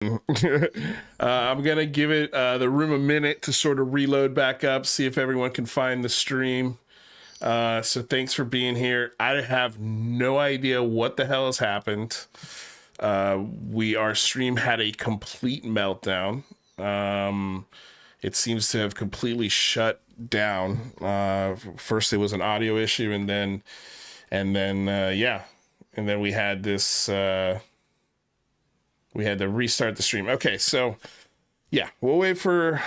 I'm gonna give it the room a minute to sort of reload back up, see if everyone can find the stream. So thanks for being here. I have no idea what the hell has happened. Our stream had a complete meltdown. It seems to have completely shut down. First it was an audio issue, and then we had this. We had to restart the stream. Okay, so yeah, we'll wait for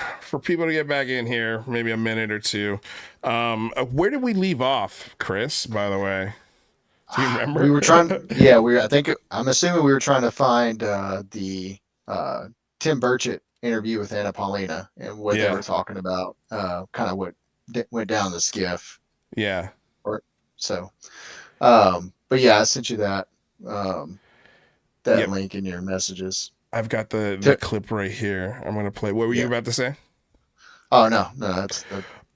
people to get back in here, maybe a minute or two. Where did we leave off, Chris, by the way? Do you remember? We were trying, yeah, I think, I'm assuming we were trying to find the Tim Burchett interview with Anna Paulina and what they Yeah, were talking about, kind of what went down the skiff. yeah, Or so, but yeah, I sent you that yep. link in your messages. I've got the To, clip right here. I'm gonna play. What were you yeah. about to say? Oh no, that's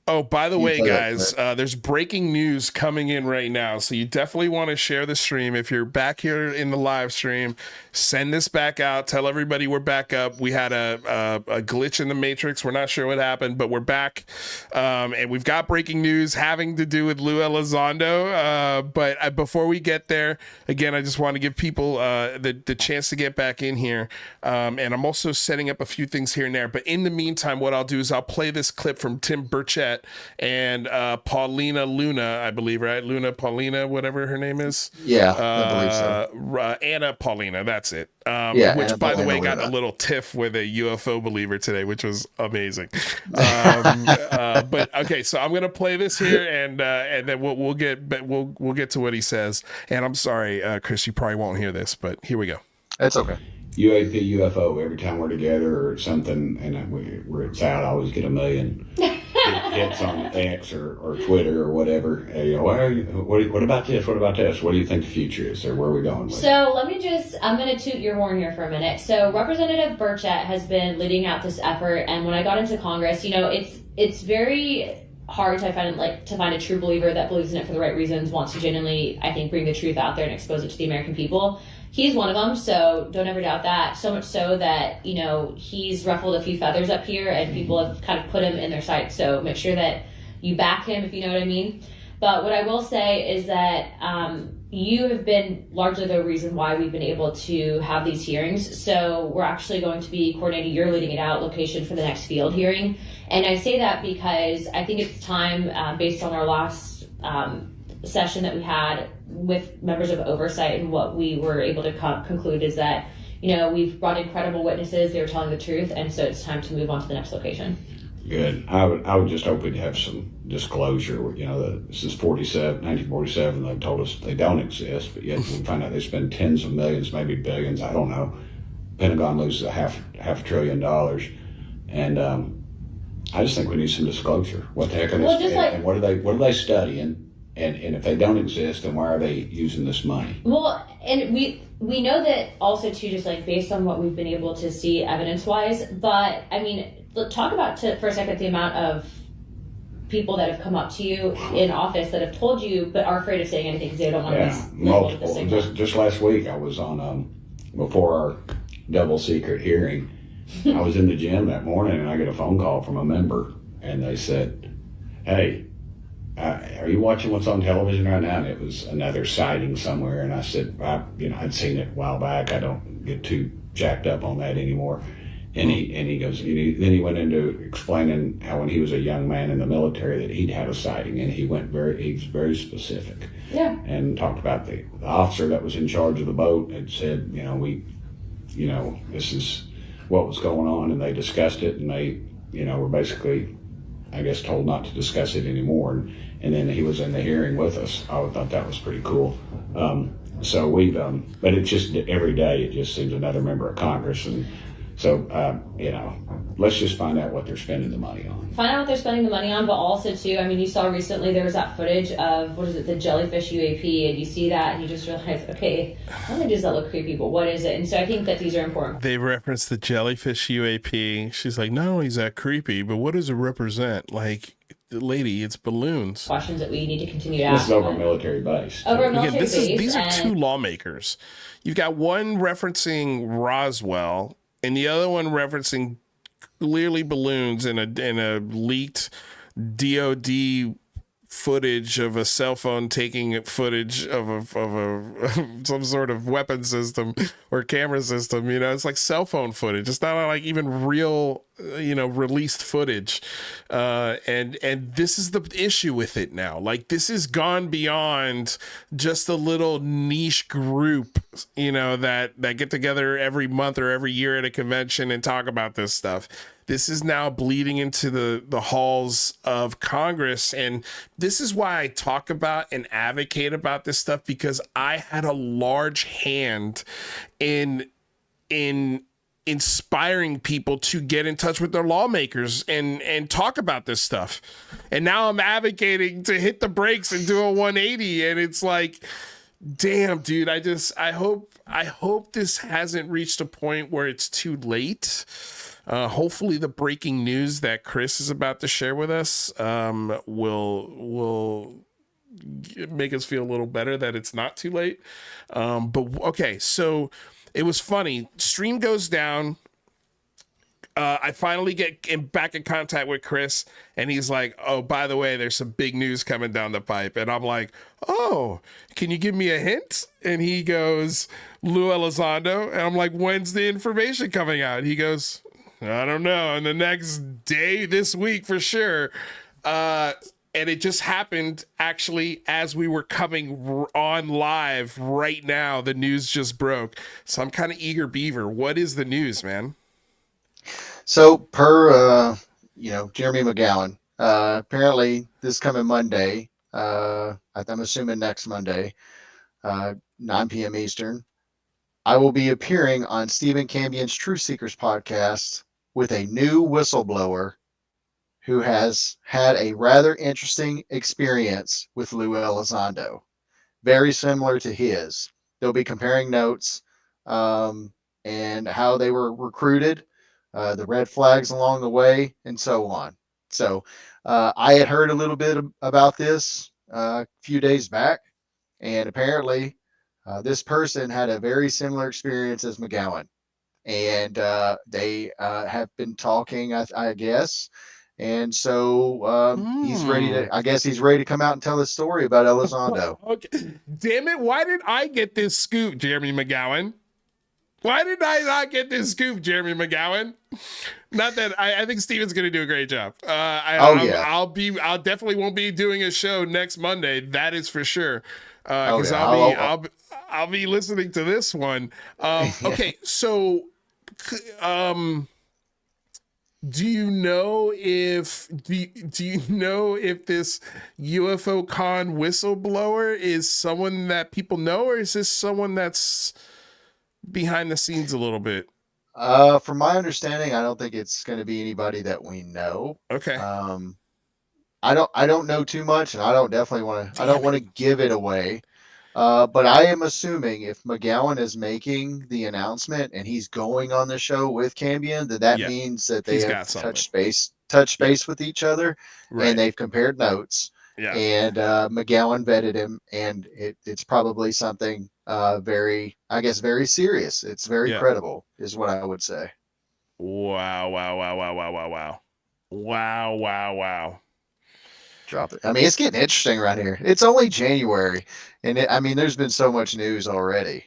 Oh, by the you way, play that guys, clip. there's breaking news coming in right now. So you definitely want to share the stream. If you're back here in the live stream, send this back out. Tell everybody we're back up. We had a glitch in the matrix. We're not sure what happened, but we're back. And we've got breaking news having to do with Lou Elizondo. But before we get there, again, I just want to give people the chance to get back in here. And I'm also setting up a few things here and there. But in the meantime, what I'll do is I'll play this clip from Tim Burchett and Paulina Luna, I believe, right? Luna Paulina, whatever her name is. Yeah, I believe so. Anna Paulina, that's it. Yeah, Which, Anna by the Paulina way, got a Luna. little tiff with a UFO believer today, which was amazing. But okay, so I'm gonna play this here, and then we'll get to what he says. And I'm sorry, Chris, you probably won't hear this, but here we go. It's okay. UAP, UFO, every time we're together or something, and it's out, I always get a million hits on X or Twitter or whatever. And, what about this? What about this? What do you think the future is, or where are we going with it? So I'm going to toot your horn here for a minute. So Representative Burchett has been leading out this effort, and when I got into Congress, it's very hard to find a true believer that believes in it for the right reasons, wants to genuinely, I think, bring the truth out there and expose it to the American people. He's one of them, so don't ever doubt that. So much so that, he's ruffled a few feathers up here and people have kind of put him in their sights. So make sure that you back him, if you know what I mean. But what I will say is that you have been largely the reason why we've been able to have these hearings. So we're actually going to be coordinating your leading it out location for the next field hearing. And I say that because I think it's time, based on our last session that we had with members of oversight, and what we were able to conclude is that we've brought in credible witnesses. They were telling the truth, and so it's time to move on to the next location. Good. I would just hope we'd have some disclosure. This is 1947. They told us they don't exist, but yet we find out they spend tens of millions, maybe billions. I don't know. Pentagon loses a half $1 trillion, and I just think we need some disclosure. What the heck are they? And what are they studying? And if they don't exist, then why are they using this money? Well, and we know that also too, just like based on what we've been able to see evidence-wise. But I mean, talk about for a second the amount of people that have come up to you in office that have told you, but are afraid of saying anything because they don't want to be multiple. Just last week, I was on before our double secret hearing. I was in the gym that morning, and I get a phone call from a member, and they said, "Hey, are you watching what's on television right now?" And it was another sighting somewhere. And I said, I'd seen it a while back. I don't get too jacked up on that anymore. And he goes, then he went into explaining how when he was a young man in the military that he'd had a sighting, and he was very specific. Yeah. And talked about the officer that was in charge of the boat had said, this is what was going on, and they discussed it, and they, were basically, I guess, told not to discuss it anymore. And then he was in the hearing with us. I thought that was pretty cool. So but it's just every day it just seems another member of Congress. And so, let's just find out what they're spending the money on. Find out what they're spending the money on, but also too, I mean, you saw recently there was that footage of, the jellyfish UAP, and you see that and you just realize, okay, not only does that look creepy, but what is it? And so I think that these are important. They referenced the jellyfish UAP. She's like, not only is that creepy, but what does it represent? Like, lady, it's balloons. Questions that we need to continue to ask. This is over a military base. Over a military Again, base. These are two lawmakers. You've got one referencing Roswell, and the other one referencing clearly balloons in a leaked DOD footage of a cell phone taking footage of a some sort of weapon system or camera system. You know, it's like cell phone footage. It's not like even real, released footage. And this is the issue with it now. Like, this has gone beyond just a little niche group, that get together every month or every year at a convention and talk about this stuff. This is now bleeding into the halls of Congress. And this is why I talk about and advocate about this stuff, because I had a large hand in inspiring people to get in touch with their lawmakers and talk about this stuff. And now I'm advocating to hit the brakes and do a 180. And it's like, damn, dude, I hope this hasn't reached a point where it's too late. Hopefully the breaking news that Chris is about to share with us will make us feel a little better that it's not too late. But okay, so it was funny. Stream goes down. I finally get back in contact with Chris, and he's like, oh, by the way, there's some big news coming down the pipe. And I'm like, oh, can you give me a hint? And he goes, Lou Elizondo. And I'm like, when's the information coming out? He goes, I don't know. And the next day this week for sure. And it just happened actually as we were coming on live right now. The news just broke. So I'm kind of eager beaver. What is the news, man? So per, Jeremy McGowan, apparently this coming Monday, I'm assuming next Monday, 9 p.m. Eastern, I will be appearing on Stephen Cambion's Truth Seekers podcast with a new whistleblower who has had a rather interesting experience with Lou Elizondo, very similar to his. They'll be comparing notes and how they were recruited, the red flags along the way, and so on. So I had heard a little bit about this a few days back, and apparently this person had a very similar experience as McGowan. And they have been talking, I guess. And so he's ready to come out and tell his story about Elizondo. Okay. Damn it. Why did I get this scoop, Jeremy McGowan? Why did I not get this scoop, Jeremy McGowan? Not that I think Steven's going to do a great job. I'll definitely won't be doing a show next Monday. That is for sure. Because I'll be listening to this one. Okay. So, do you know if this UFO con whistleblower is someone that people know, or is this someone that's behind the scenes a little bit? From my understanding, I don't think it's going to be anybody that we know. Okay. I don't know too much, and I don't want to give it away. But I am assuming if McGowan is making the announcement and he's going on the show with Cambion, that means that they have touched base with each other, right, and they've compared notes. Yeah. And McGowan vetted him, and it's probably something very serious. It's very credible, is what I would say. Wow. Drop it. I mean, it's getting interesting right here. It's only January, and there's been so much news already.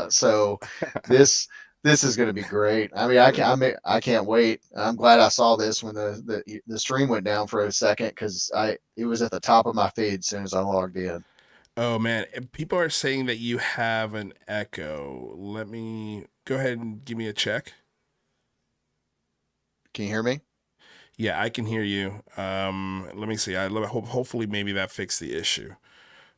So this is going to be great. I mean, I can't wait. I'm glad I saw this when the stream went down for a second, because it was at the top of my feed as soon as I logged in. Oh man, people are saying that you have an echo. Let me go ahead and give me a check. Can you hear me? Yeah, I can hear you. Let me see. Hopefully maybe that fixed the issue.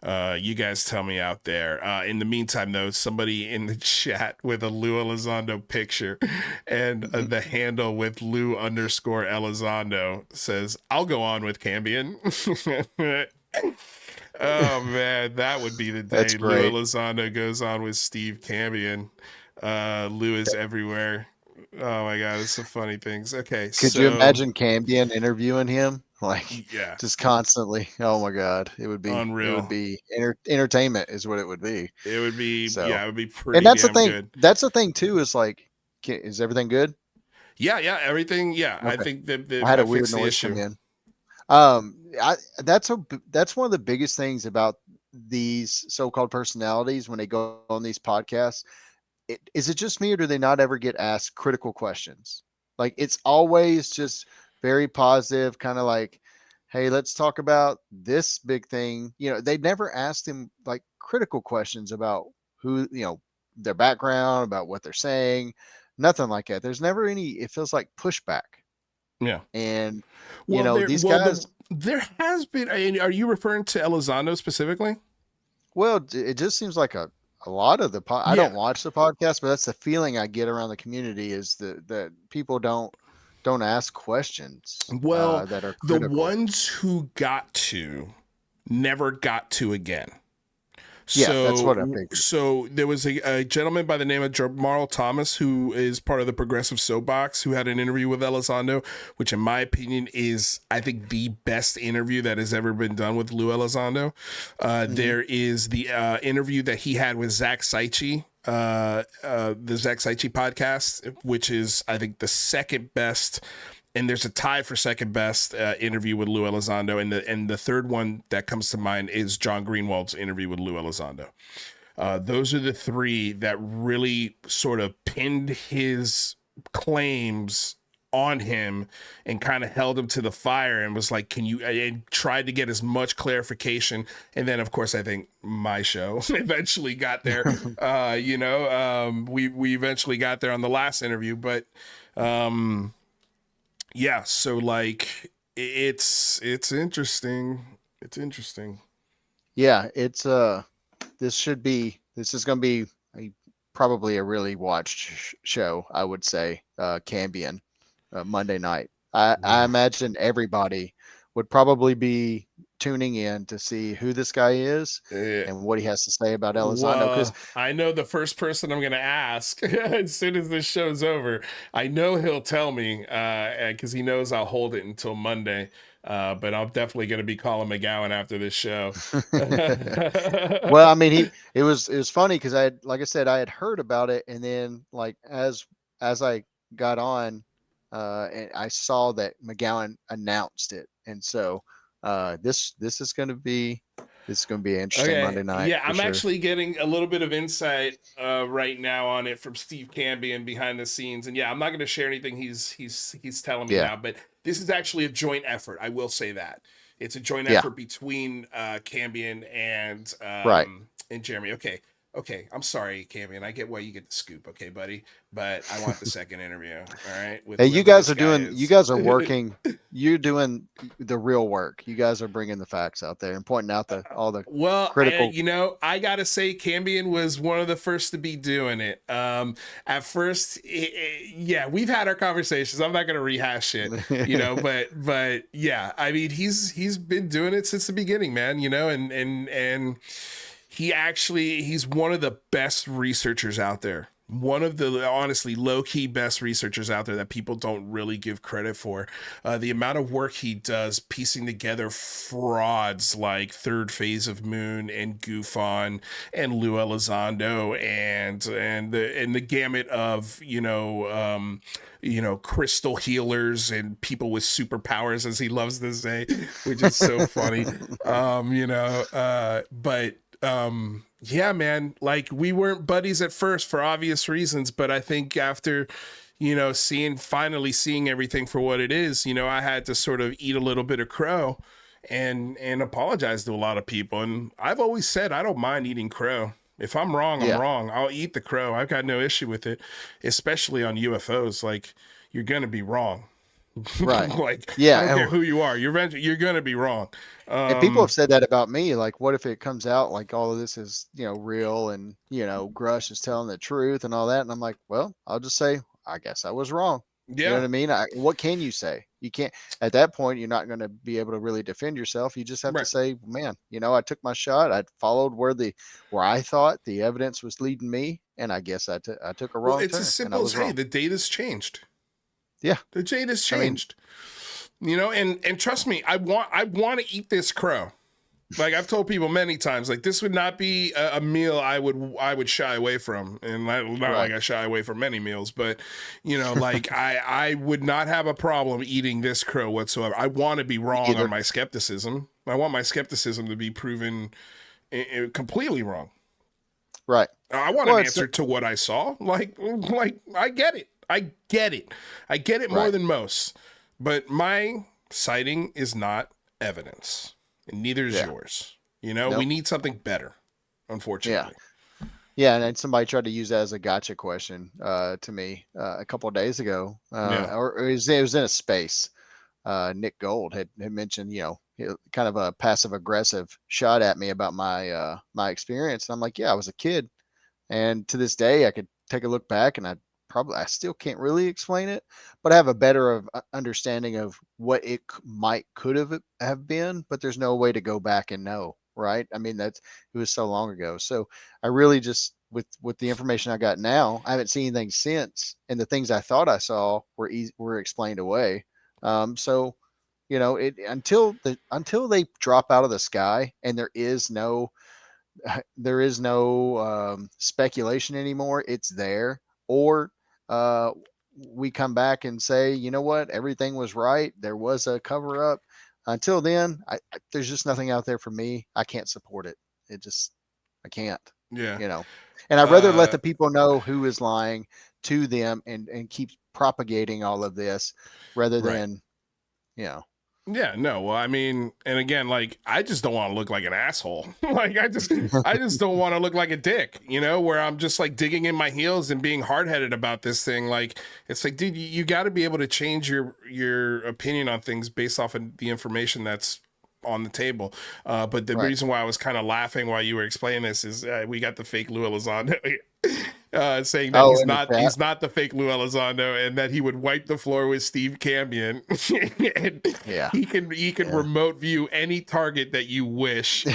You guys tell me out there. In the meantime, though, somebody in the chat with a Lou Elizondo picture and the handle with Lou_Elizondo says, I'll go on with Cambion. Oh, man, that would be the day Lou Elizondo goes on with Steve Cambion. Lou is everywhere. Oh my God, it's some funny things. Okay, could you imagine Cambion interviewing him? Just constantly. Oh my God, it would be unreal. It would be entertainment, is what it would be. It would be, it would be pretty. And that's damn the thing. Good. That's the thing too. Is like, Is everything good? Yeah, everything. Yeah, I Okay. think that I had I a weird fixed the noise issue. come in. That's one of the biggest things about these so-called personalities when they go on these podcasts. Is it just me, or do they not ever get asked critical questions? Like, it's always just very positive, kind of like, hey, let's talk about this big thing. They never ask them like critical questions about who, their background, about what they're saying, nothing like that. There's never any, it feels like pushback. Yeah. And, Well, these guys, there has been. Are you referring to Elizondo specifically? well, it just seems like a lot of I Yeah. don't watch the podcast, but that's the feeling I get around the community is that people don't ask questions Well, that are the critical. ones who got to never got to again. Yeah, that's what I figured. So there was a gentleman by the name of Jamarl Thomas, who is part of the Progressive Soapbox, who had an interview with Elizondo, which in my opinion is, I think, the best interview that has ever been done with Lou Elizondo. There is the interview that he had with Zach Seichi, the Zach Seichi podcast, which is, I think, the second best. And there's a tie for second best interview with Lou Elizondo, and the third one that comes to mind is John Greenwald's interview with Lou Elizondo. Those are the three that really sort of pinned his claims on him and kind of held him to the fire and was like, and tried to get as much clarification. And then, of course, I think my show eventually got there. We eventually got there on the last interview, but yeah, so like it's interesting. It's interesting. Yeah, this is going to be probably a really watched show, I would say. Cambion, Monday night. I imagine everybody would probably be tuning in to see who this guy is and what he has to say about Elizondo. Because I know the first person I'm going to ask as soon as this show's over. I know he'll tell me because he knows I'll hold it until Monday. But I'm definitely going to be calling McGowan after this show. well, I mean, it was funny because like I said, I had heard about it, and then like as I got on, and I saw that McGowan announced it, and so this is going to be an interesting Monday night. Yeah, I'm sure. actually getting a little bit of insight right now on it from Steve Cambion behind the scenes, and yeah, I'm not going to share anything he's telling me now, but this is actually a joint effort. I will say that it's a joint effort between Cambion and Jeremy. Okay, I'm sorry, Cambion. I get why you get the scoop, okay, buddy. But I want the second interview. All right. Hey, you guys are working. You're doing the real work. You guys are bringing the facts out there and pointing out all the critical. I gotta say, Cambion was one of the first to be doing it. At first, we've had our conversations. I'm not gonna rehash it, but yeah, I mean, he's been doing it since the beginning, man. And he's one of the best researchers out there. One of the honestly low-key best researchers out there that people don't really give credit for. The amount of work he does piecing together frauds like Third Phase of Moon and GoofOn and Lou Elizondo and the gamut of crystal healers and people with superpowers, as he loves to say, which is so funny. Yeah, man, like we weren't buddies at first for obvious reasons, but I think after, finally seeing everything for what it is, I had to sort of eat a little bit of crow and apologize to a lot of people. And I've always said, I don't mind eating crow. If I'm wrong, I'm wrong. I'll eat the crow. I've got no issue with it, especially on UFOs. Like, you're going to be wrong. Right. I don't care who you are. You're going to be wrong. And people have said that about me. Like, what if it comes out like all of this is, real and, Grusch is telling the truth and all that? And I'm like, well, I'll just say, I guess I was wrong. Yeah. You know what I mean? What can you say? You can't, at that point, you're not going to be able to really defend yourself. You just have to say, man, I took my shot. I followed where I thought the evidence was leading me. And I guess I took a wrong turn. It's as simple as, hey, the data's changed. Yeah. The data's changed. And trust me, I want to eat this crow. Like I've told people many times, like this would not be a meal I would shy away from, and not like I shy away from many meals, but like I would not have a problem eating this crow whatsoever. I want to be wrong on my skepticism. I want my skepticism to be proven completely wrong. Right. I want an answer to what I saw. Like I get it. I get it more than most, but my sighting is not evidence. And neither is yours. Nope. We need something better, unfortunately. Yeah, and then somebody tried to use that as a gotcha question to me a couple of days ago. Or it was in a space. Nick Gold had mentioned, kind of a passive aggressive shot at me about my my experience. And I'm like, yeah, I was a kid, and to this day, I could take a look back, and I still can't really explain it, but I have a better understanding of what it could have been, but there's no way to go back and know, right? I mean, it was so long ago. So I really just, with the information I got now, I haven't seen anything since, and the things I thought I saw were explained away. So, until they drop out of the sky and there is no speculation anymore, it's there. Or we come back and say, you know what, everything was right. There was a cover up. Until then, there's just nothing out there for me. I can't support it. I can't. Yeah. And I'd rather let the people know who is lying to them and keep propagating all of this rather than, Yeah, no. Well, I mean, and again, like, I just don't want to look like an asshole. Like, I just don't want to look like a dick, where I'm just like digging in my heels and being hard-headed about this thing. Like, it's like, dude, you got to be able to change your opinion on things based off of the information that's on the table. But the reason why I was kind of laughing while you were explaining this is we got the fake Lou Elizondo saying that he's not the fake Lou Elizondo, and that he would wipe the floor with Steve Cambion. And he can remote view any target that you wish. He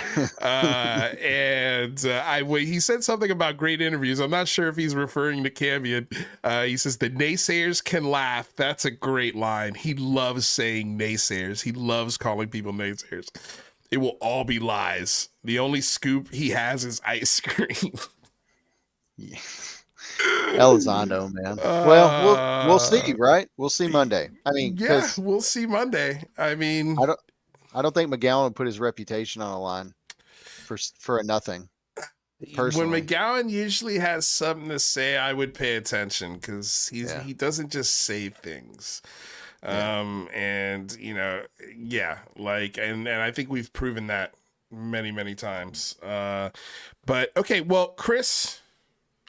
said something about great interviews. I'm not sure if he's referring to Cambion. He says the naysayers can laugh. That's a great line. He loves saying naysayers. He loves calling people naysayers. It will all be lies. The only scoop he has is ice cream. Yeah. Elizondo, man. Well, we'll see, right? We'll see Monday. I mean, we'll see Monday. I mean, I don't think McGowan would put his reputation on the line for a nothing. Personally. When McGowan usually has something to say, I would pay attention, because he doesn't just say things. And and I think we've proven that many times. But okay, well, Chris,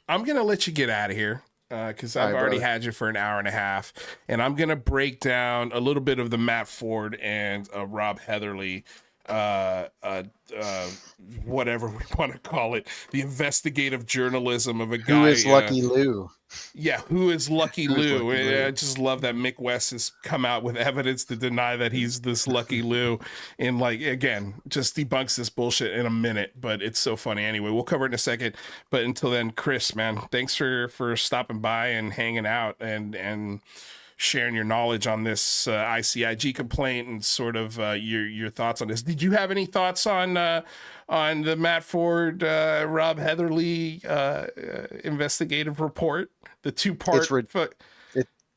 I'm going to let you get out of here because I've already had you for an hour and a half, and I'm going to break down a little bit of the Matt Ford and Rob Heatherly, whatever we want to call it, the investigative journalism of a guy. Who is Lucky Lou? Yeah, who is Lucky Lou? I just love that Mick West has come out with evidence to deny that he's this Lucky Lou, and again, just debunks this bullshit in a minute. But it's so funny. Anyway, we'll cover it in a second. But until then, Chris, man, thanks for stopping by and hanging out and sharing your knowledge on this ICIG complaint and sort of your thoughts on this. Did you have any thoughts on the Matt Ford, Rob Heatherly investigative report? The two-part.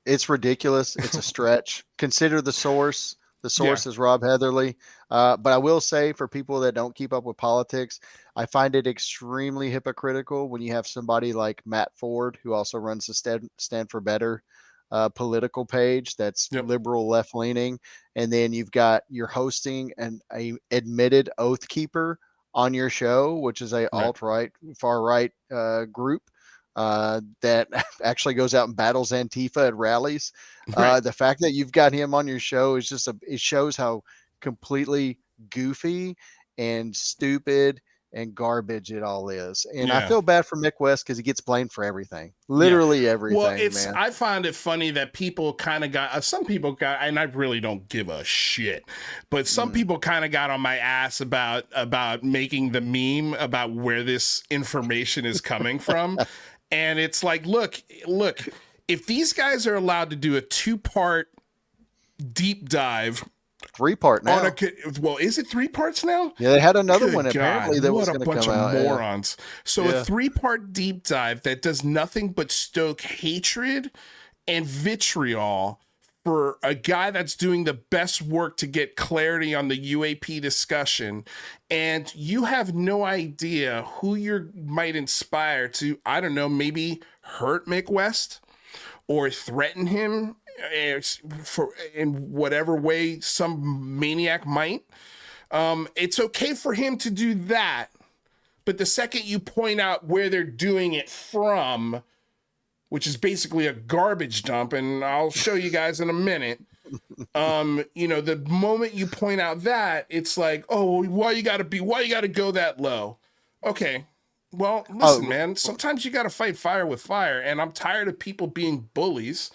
It's ridiculous. It's a stretch. Consider the source. The source is Rob Heatherly. But I will say, for people that don't keep up with politics, I find it extremely hypocritical when you have somebody like Matt Ford, who also runs the Stand for Better political page that's liberal, left-leaning, and then you're hosting a admitted oath keeper on your show, which is a alt-right, far-right group that actually goes out and battles Antifa at rallies. The fact that you've got him on your show is it shows how completely goofy and stupid and garbage it all is. And I feel bad for Mick West because he gets blamed for everything, literally everything. Well, man. I find it funny that people kind of got, some people got, and I really don't give a shit, but some people kind of got on my ass about making the meme about where this information is coming from. And it's like, look, if these guys are allowed to do a 2-part deep dive 3-part now. Well, is it 3 parts now? Yeah, they had another Good one apparently God, that what was a going to bunch come of out. Yeah. morons. So a 3-part deep dive that does nothing but stoke hatred and vitriol for a guy that's doing the best work to get clarity on the UAP discussion, and you have no idea who you might inspire to, I don't know, maybe hurt Mick West or threaten him for in whatever way some maniac might. It's okay for him to do that, but the second you point out where they're doing it from, which is basically a garbage dump, and I'll show you guys in a minute. The moment you point out that, it's like, oh, why you gotta go that low? Okay. Well, listen, man, sometimes you gotta fight fire with fire, and I'm tired of people being bullies,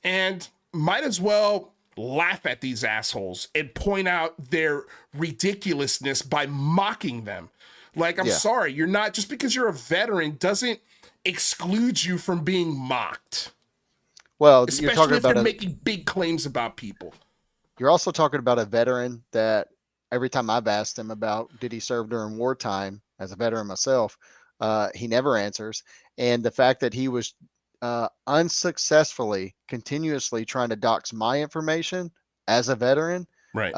and might as well laugh at these assholes and point out their ridiculousness by mocking them. Like, I'm sorry, you're not, just because you're a veteran doesn't excludes you from being mocked. Well, especially you're talking if about you're making big claims about people. You're also talking about a veteran that every time I've asked him about did he serve during wartime, as a veteran myself, he never answers. And the fact that he was unsuccessfully, continuously trying to dox my information as a veteran, right?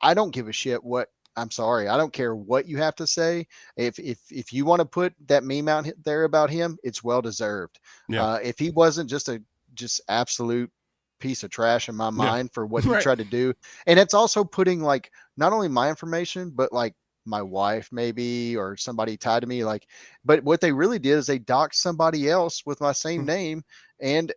I don't give a shit what. I'm sorry. I don't care what you have to say. If you want to put that meme out there about him, it's well deserved. Yeah. If he wasn't just absolute piece of trash in my mind for what he tried to do, and it's also putting like not only my information but like my wife maybe or somebody tied to me, like, but what they really did is they doxed somebody else with my same name and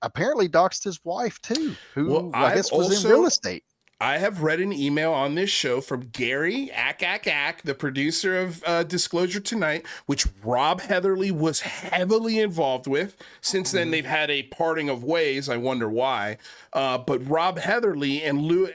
apparently doxed his wife too, who I guess was in real estate. I have read an email on this show from Gary the producer of Disclosure Tonight, which Rob Heatherly was heavily involved with. Since then, they've had a parting of ways. I wonder why. But Rob Heatherly and Lou,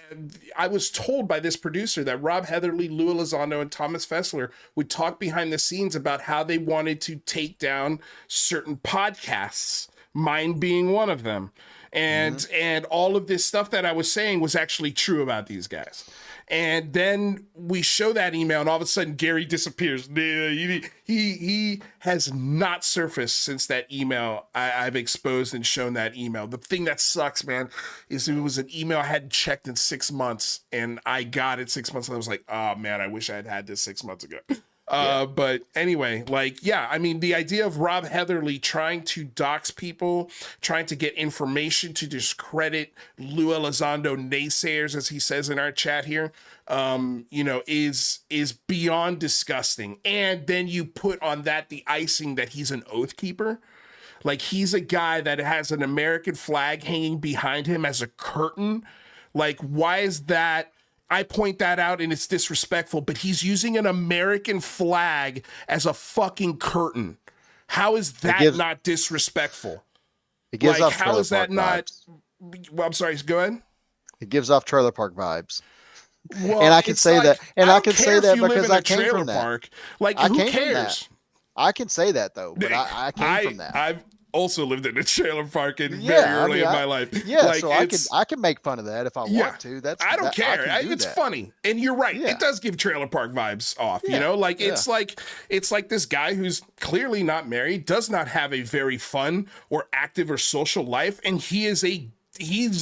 I was told by this producer that Rob Heatherly, Lou Elizondo, and Thomas Fessler would talk behind the scenes about how they wanted to take down certain podcasts, mine being one of them. And all of this stuff that I was saying was actually true about these guys. And then we show that email, and all of a sudden Gary disappears. He has not surfaced since that email I've exposed and shown that email. The thing that sucks, man, is it was an email I hadn't checked in 6 months, and I got it 6 months, and I was like, oh man, I wish I had this 6 months ago. But anyway, I mean, the idea of Rob Heatherly trying to dox people, trying to get information to discredit Lou Elizondo naysayers, as he says in our chat here, is beyond disgusting. And then you put on that the icing that he's an oath keeper. Like, he's a guy that has an American flag hanging behind him as a curtain. Like, why is that? I point that out and it's disrespectful, but he's using an American flag as a fucking curtain. How is that not disrespectful? It gives off how is that not? Well, I'm sorry, go ahead. It gives off trailer park vibes. Well, and I can say that, and I can say that because I came from that. Park. Like, who cares? I can say that though, but I came from that. I've also lived in a trailer park very early in my life. Yeah, like, so I can make fun of that if I want to. I don't care. It's funny, and you're right. It does give trailer park vibes off. You know, like it's like this guy who's clearly not married, does not have a very fun or active or social life, and he's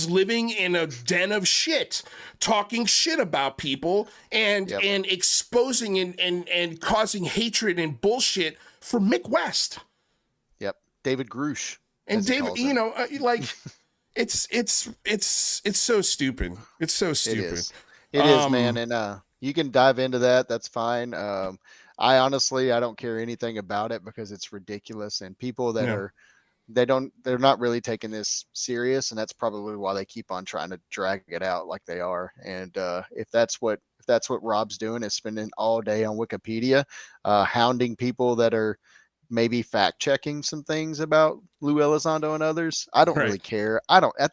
living in a den of shit, talking shit about people and exposing and causing hatred and bullshit for Mick West. David Grusch. And David, it's so stupid. It's so stupid. It is, man. And you can dive into that. That's fine. I honestly, I don't care anything about it because it's ridiculous. And people that they're not really taking this serious. And that's probably why they keep on trying to drag it out like they are. And if that's what Rob's doing, is spending all day on Wikipedia, hounding people that are maybe fact checking some things about Lou Elizondo and others. I don't really care.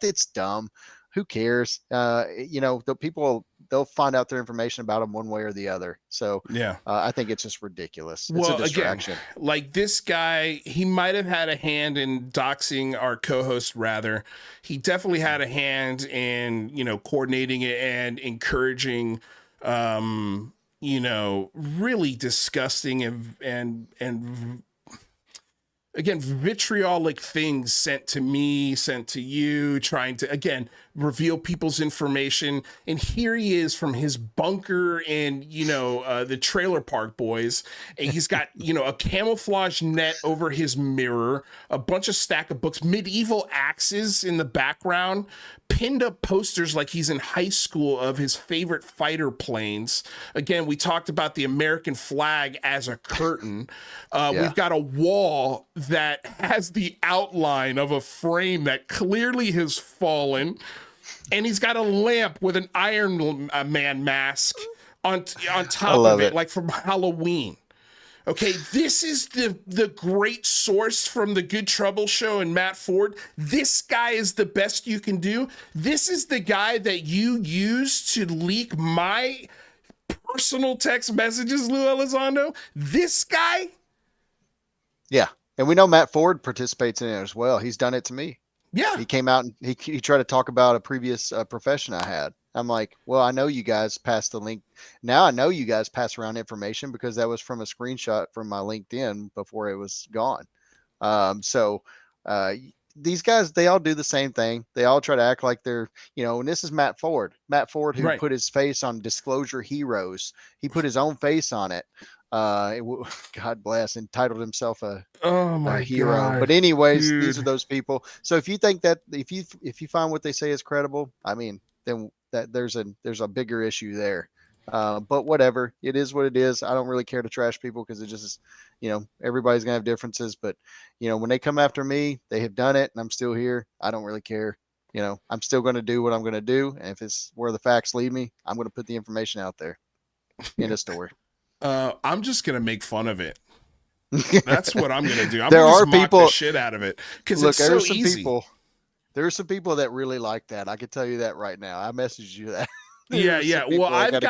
It's dumb. Who cares? The people they'll find out their information about them one way or the other. So Yeah. I think it's just ridiculous. It's Well, a distraction. again, like this guy, he might have had a hand in doxing our co-host. Rather, he definitely had a hand in, you know, coordinating it and encouraging, you know, really disgusting and again, vitriolic things sent to me, sent to you, trying to, again, reveal people's information. And here he is from his bunker in, you know, the Trailer Park Boys. And he's got, you know, a camouflage net over his mirror, a bunch of stack of books, medieval axes in the background, pinned up posters like he's in high school of his favorite fighter planes. Again, we talked about the American flag as a curtain. We've got a wall that has the outline of a frame that clearly has fallen. And he's got a lamp with an Iron Man mask on top of it, like from Halloween. Okay, this is the great source from the Good Trouble show and Matt Ford. This guy is the best you can do. This is the guy that you use to leak my personal text messages, Lou Elizondo. This guy? Yeah. And we know Matt Ford participates in it as well. He's done it to me. Yeah. He came out and he tried to talk about a previous profession I had. I'm like, well, I know you guys passed the link. Now I know you guys pass around information because that was from a screenshot from my LinkedIn before it was gone. These guys, they all do the same thing. They all try to act like they're, you know, and this is Matt Ford who put his face on Disclosure Heroes. He put his own face on it. God bless, entitled himself a hero. God, but anyways, dude. These are those people. So if you think that if you find what they say is credible, I mean, then that there's a bigger issue there. But whatever, it is what it is. I don't really care to trash people because it just is, you know, everybody's gonna have differences. But you know, when they come after me, they have done it, and I'm still here. I don't really care. You know, I'm still going to do what I'm going to do, and if it's where the facts lead me, I'm going to put the information out there. End of story. I'm just gonna make fun of it. That's what I'm gonna do. I'm There gonna are just mock people the shit out of it because it's so easy. There are some people that really like that. I can tell you that right now. I messaged you that. Yeah. Well, I've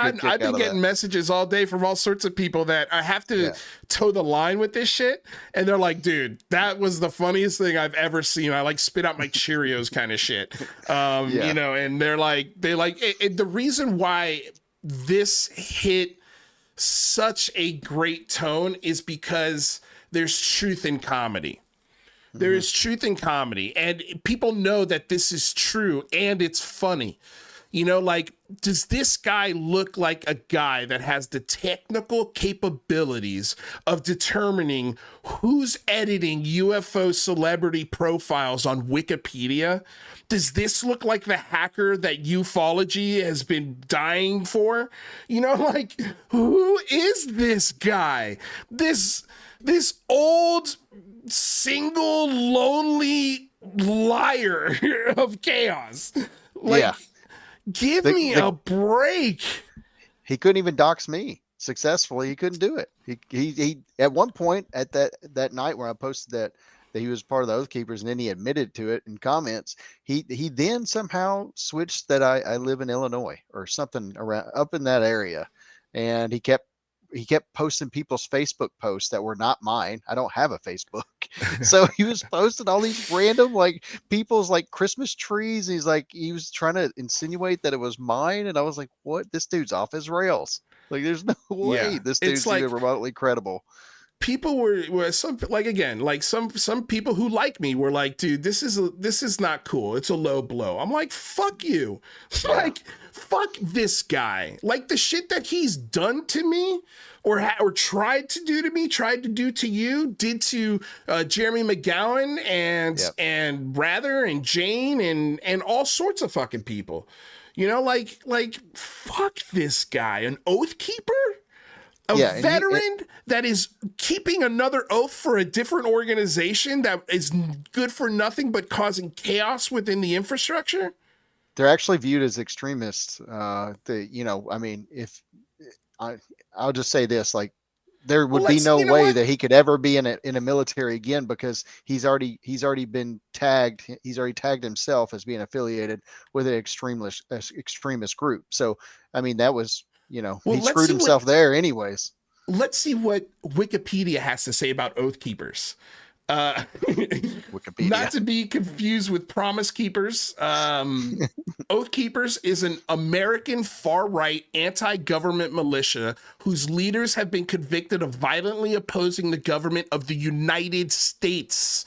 been getting messages all day from all sorts of people that I have to toe the line with this shit, and they're like, "Dude, that was the funniest thing I've ever seen." I like spit out my Cheerios kind of shit, you know. And they're like, the reason why this hit such a great tone is because there's truth in comedy. There is truth in comedy, and people know that this is true and it's funny. You know, like, does this guy look like a guy that has the technical capabilities of determining who's editing UFO celebrity profiles on Wikipedia? Does this look like the hacker that ufology has been dying for? You know, like, who is this guy? This old, single, lonely liar of chaos. Like, give me a break. He couldn't even dox me successfully. He couldn't do it. He at one point at that night where I posted that he was part of the Oath Keepers, and then he admitted to it in comments. He then somehow switched that I live in Illinois or something around up in that area, and he kept posting people's Facebook posts that were not mine. I don't have a Facebook. So he was posting all these random, like, people's, like, Christmas trees. He's like, he was trying to insinuate that it was mine. And I was like, what? This dude's off his rails. Like, there's no way this dude's like, even remotely credible. People were some, like, again, like some people who like me were like, dude, this is not cool. It's a low blow. I'm like, fuck you. Like, fuck this guy. Like, the shit that he's done to me or tried to do to me, tried to do to you, did to Jeremy McGowan and Rather and Jane and all sorts of fucking people. You know, like fuck this guy. An oath keeper? A veteran that is keeping another oath for a different organization that is good for nothing but causing chaos within the infrastructure. They're actually viewed as extremists. You know, I mean, if I'll just say this, like, there would be no way that he could ever be in a military again, because he's already been tagged. He's already tagged himself as being affiliated with an extremist group. So, I mean, that was, he screwed himself there anyways. Let's see what Wikipedia has to say about Oath Keepers. Wikipedia. Not to be confused with Promise Keepers. Oath Keepers is an American far-right anti-government militia whose leaders have been convicted of violently opposing the government of the United States,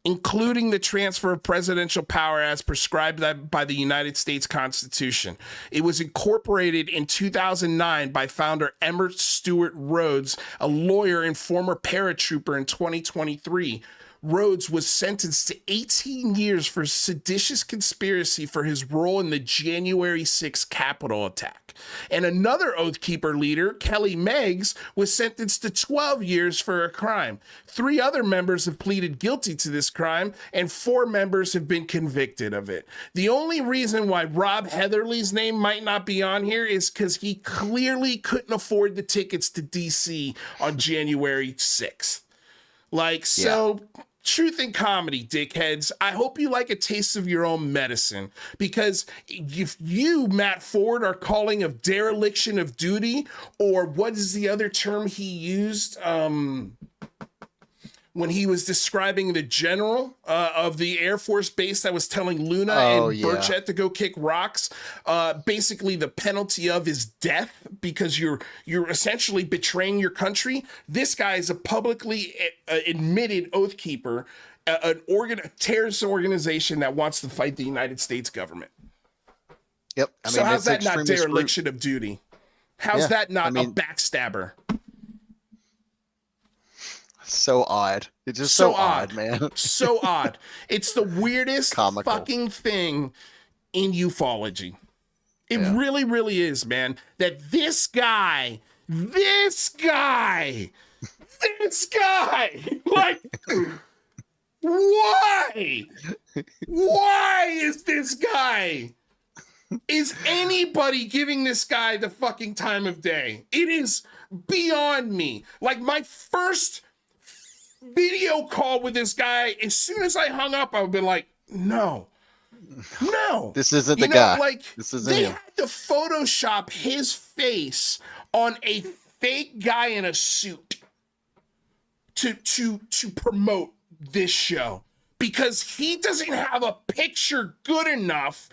including the transfer of presidential power as prescribed by the United States Constitution. It was incorporated in 2009 by founder Emmett Stewart Rhodes, a lawyer and former paratrooper in 2023. Rhodes was sentenced to 18 years for seditious conspiracy for his role in the January 6th Capitol attack. And another Oath Keeper leader, Kelly Meggs, was sentenced to 12 years for a crime. 3 other members have pleaded guilty to this crime, and 4 members have been convicted of it. The only reason why Rob Heatherly's name might not be on here is because he clearly couldn't afford the tickets to DC on January 6th. Truth and comedy, dickheads. I hope you like a taste of your own medicine, because if you, Matt Ford, are calling of dereliction of duty, or what is the other term he used when he was describing the general of the Air Force base that was telling Luna Burchett to go kick rocks, basically the penalty of is death because you're essentially betraying your country. This guy is a publicly admitted Oath Keeper, a terrorist organization that wants to fight the United States government. Yep. So how's that not dereliction of duty? How's that not a backstabber? So odd. It's just so odd, man. So odd. It's the weirdest fucking thing in ufology. It really, really is, man. That this guy, like, why? Why is this guy? Is anybody giving this guy the fucking time of day? It is beyond me. Like, my first video call with this guy, as soon as I hung up, I would be like, no, this isn't the guy. Like, this isn't they him. had to Photoshop his face on a fake guy in a suit to promote this show, because he doesn't have a picture good enough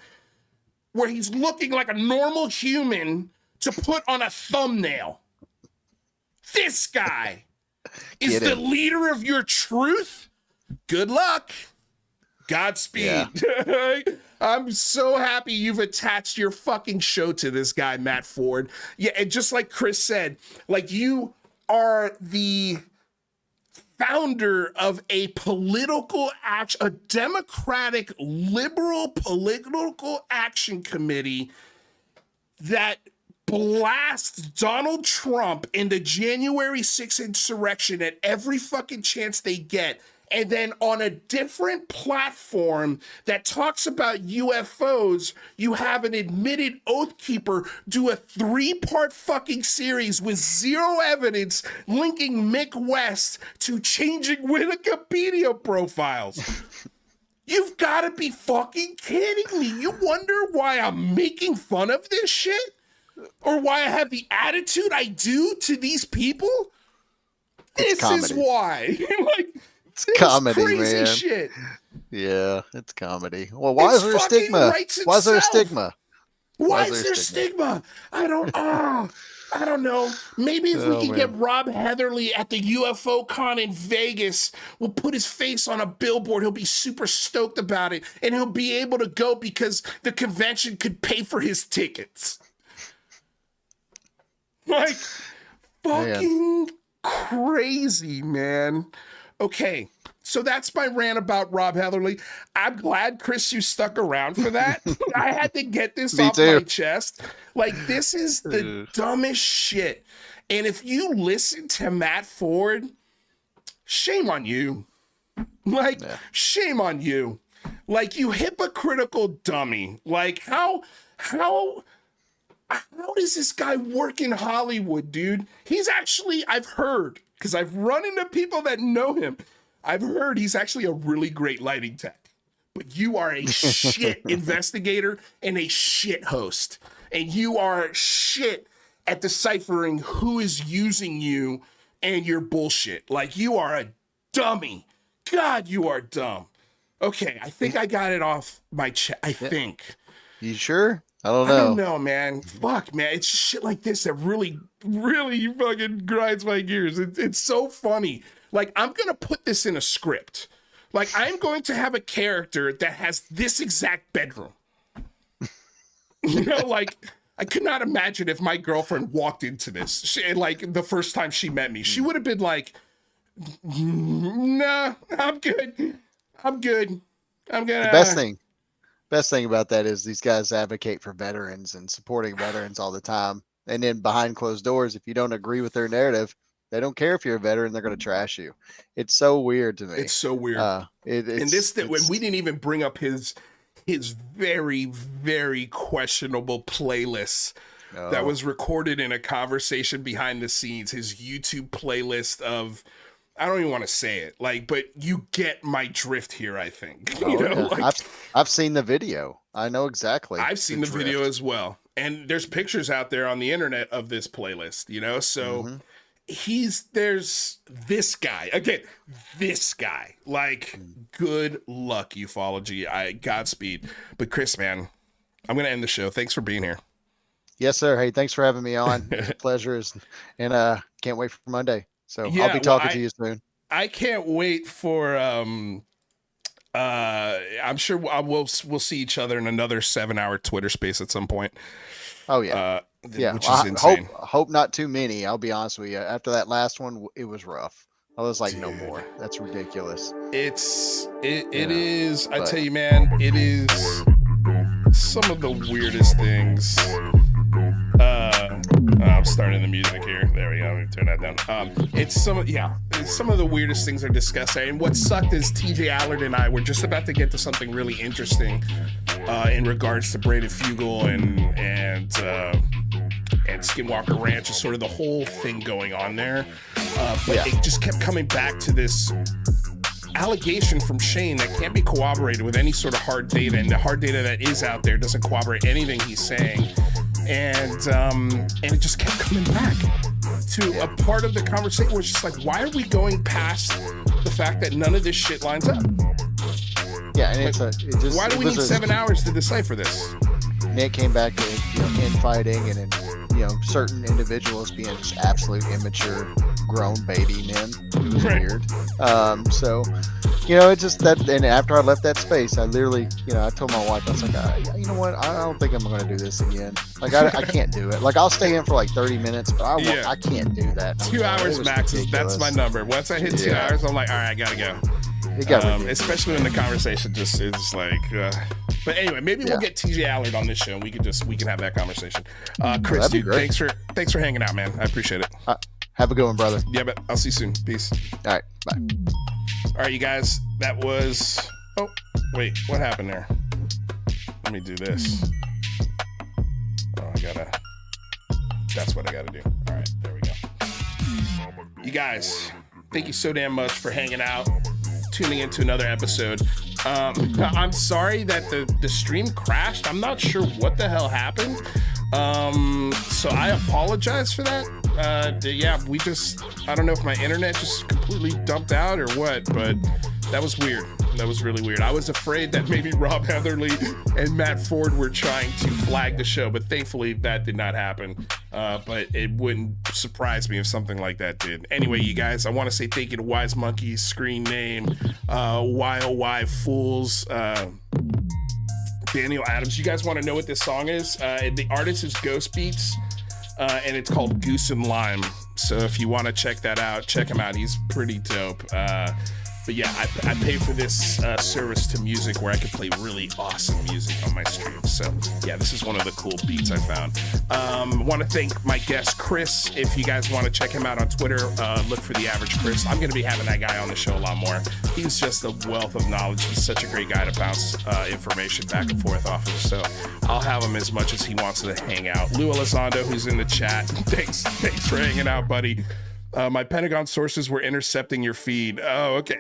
where he's looking like a normal human to put on a thumbnail. This guy is the leader of your truth. Good luck. Godspeed. Yeah. I'm so happy you've attached your fucking show to this guy, Matt Ford. Yeah, and just like Chris said, like, you are the founder of a a Democratic liberal political action committee that blasts Donald Trump in the January 6th insurrection at every fucking chance they get. And then on a different platform that talks about UFOs, you have an admitted Oath Keeper do a 3-part fucking series with 0 evidence linking Mick West to changing Wikipedia profiles. You've got to be fucking kidding me. You wonder why I'm making fun of this shit? Or why I have the attitude I do to these people? This is why. Like, it's comedy, crazy man. Shit. Yeah, it's comedy. Well, why is there a stigma? Why is there a stigma? Why is there stigma? I don't know. Maybe if we could get Rob Heatherly at the UFO con in Vegas, we'll put his face on a billboard. He'll be super stoked about it, and he'll be able to go because the convention could pay for his tickets. Like, fucking crazy, man. Okay, so that's my rant about Rob Heatherly. I'm glad, Chris, you stuck around for that. I had to get this off my chest. Like, this is the dumbest shit. And if you listen to Matt Ford, shame on you. Like, shame on you. Like, you hypocritical dummy. Like, how how does this guy work in Hollywood, dude? He's actually, I've heard, because I've run into people that know him. I've heard he's actually a really great lighting tech. But you are a shit investigator and a shit host. And you are shit at deciphering who is using you and your bullshit. Like, you are a dummy. God, you are dumb. Okay, I think I got it off my chest. I think. You sure? I don't know. I don't know, man. Fuck, man. It's shit like this that really, really fucking grinds my gears. It's so funny. Like, I'm going to put this in a script. Like, I'm going to have a character that has this exact bedroom. You know, like, I could not imagine if my girlfriend walked into this. Like, the first time she met me, she would have been like, nah, I'm good. I'm good. I'm gonna. The best thing about that is these guys advocate for veterans and supporting veterans all the time. And then behind closed doors, if you don't agree with their narrative, they don't care if you're a veteran, they're going to trash you. It's so weird to me. It's so weird. When we didn't even bring up his very, very questionable playlist that was recorded in a conversation behind the scenes, his YouTube playlist of, I don't even want to say it, like, but you get my drift here, I think. You know, like, I've seen the video. I know exactly. I've seen the video as well. And there's pictures out there on the internet of this playlist, you know? So there's this guy. Again, this guy. Like, good luck, ufology. Godspeed. But Chris, man, I'm going to end the show. Thanks for being here. Yes, sir. Hey, thanks for having me on. It's a pleasure. And can't wait for Monday. So yeah, I'll be talking to you soon. I can't wait for I'm sure we'll see each other in another 7-hour Twitter space at some point. Oh yeah. Yeah. Which is insane. Hope not too many. I'll be honest with you. After that last one, it was rough. I was like, no more. That's ridiculous. It is. I tell you, man, it is some of the weirdest things. I'm starting the music here. There we go. Let me turn that down. It's some of the weirdest things are discussed there. And what sucked is TJ Allard and I were just about to get to something really interesting in regards to Braided Fugel and Skinwalker Ranch, and sort of the whole thing going on there. But it just kept coming back to this allegation from Shane that can't be corroborated with any sort of hard data, and the hard data that is out there doesn't corroborate anything he's saying. And it just kept coming back to a part of the conversation where it's just like, why are we going past the fact that none of this shit lines up? Yeah, and why do we need 7 hours to decipher this? Nick came back to infighting and certain individuals being just absolute immature grown baby men. It was weird. So it's just that. And after I left that space, I literally, I told my wife, I was like, you know what? I don't think I'm going to do this again. Like, I can't do it. Like, I'll stay in for like 30 minutes, but I can't do that. 2 hours max. That's my number. Once I hit 2 hours, I'm like, all right, I got to go. Especially when the conversation just is like, but anyway, maybe we'll get TJ Allard on this show and we can have that conversation. Chris, dude, thanks for hanging out, man. I appreciate it. Have a good one, brother. Yeah, but I'll see you soon. Peace. All right, bye. All right, you guys, that was, oh, wait, what happened there? Let me do this. That's what I gotta do. All right, there we go. You guys, thank you so damn much for hanging out, tuning into another episode. I'm sorry that the stream crashed. I'm not sure what the hell happened. So I apologize for that. I don't know if my internet just completely dumped out or what, but that was weird. That was really weird. I was afraid that maybe Rob Heatherly and Matt Ford were trying to flag the show, but thankfully that did not happen. But it wouldn't surprise me if something like that did. Anyway, you guys, I want to say thank you to Wise Monkey, Screen Name, YOY Fools, Daniel Adams. You guys want to know what this song is? The artist is Ghost Beats, and it's called Goose and Lime. So if you want to check that out, check him out. He's pretty dope. But yeah, I pay for this service to music where I can play really awesome music on my stream. So yeah, this is one of the cool beats I found. Want to thank my guest Chris. If you guys want to check him out on Twitter, look for The Average Chris. I'm going to be having that guy on the show a lot more. He's just a wealth of knowledge. He's such a great guy to bounce information back and forth off of. So I'll have him as much as he wants to hang out. Lou Elizondo, who's in the chat, thanks for hanging out, buddy. My Pentagon sources were intercepting your feed. Oh, okay.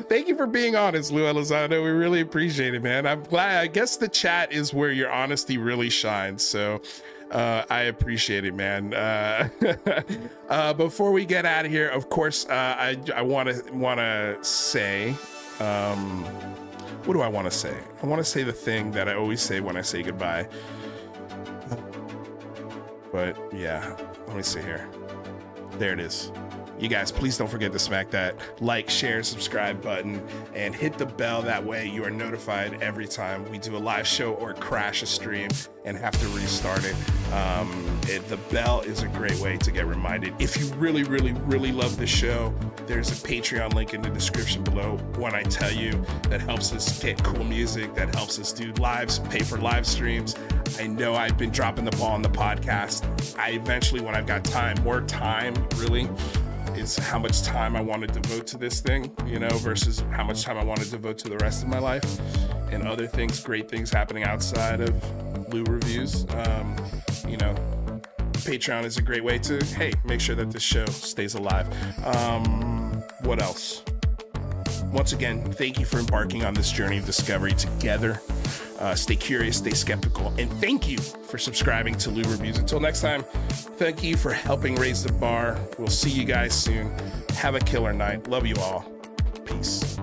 Thank you for being honest, Lou Elizondo. We really appreciate it, man. I'm glad. I guess the chat is where your honesty really shines. So I appreciate it, man. Before we get out of here, of course, I want to say, what do I want to say? I want to say the thing that I always say when I say goodbye. But yeah, let me see here. There it is. You guys, please don't forget to smack that like, share, subscribe button and hit the bell. That way you are notified every time we do a live show or crash a stream and have to restart it. The bell is a great way to get reminded. If you really, really, really love the show, there's a Patreon link in the description below. When I tell you, that helps us get cool music, that helps us do lives, pay for live streams. I know I've been dropping the ball on the podcast. I eventually, when I've got time, more time really, is how much time I want to devote to this thing, versus how much time I want to devote to the rest of my life and other things, great things happening outside of Lou Reviews. Patreon is a great way to, hey, make sure that this show stays alive. What else? Once again, thank you for embarking on this journey of discovery together. Stay curious, stay skeptical, and thank you for subscribing to Lou Reviews. Until next time, thank you for helping raise the bar. We'll see you guys soon. Have a killer night. Love you all. Peace.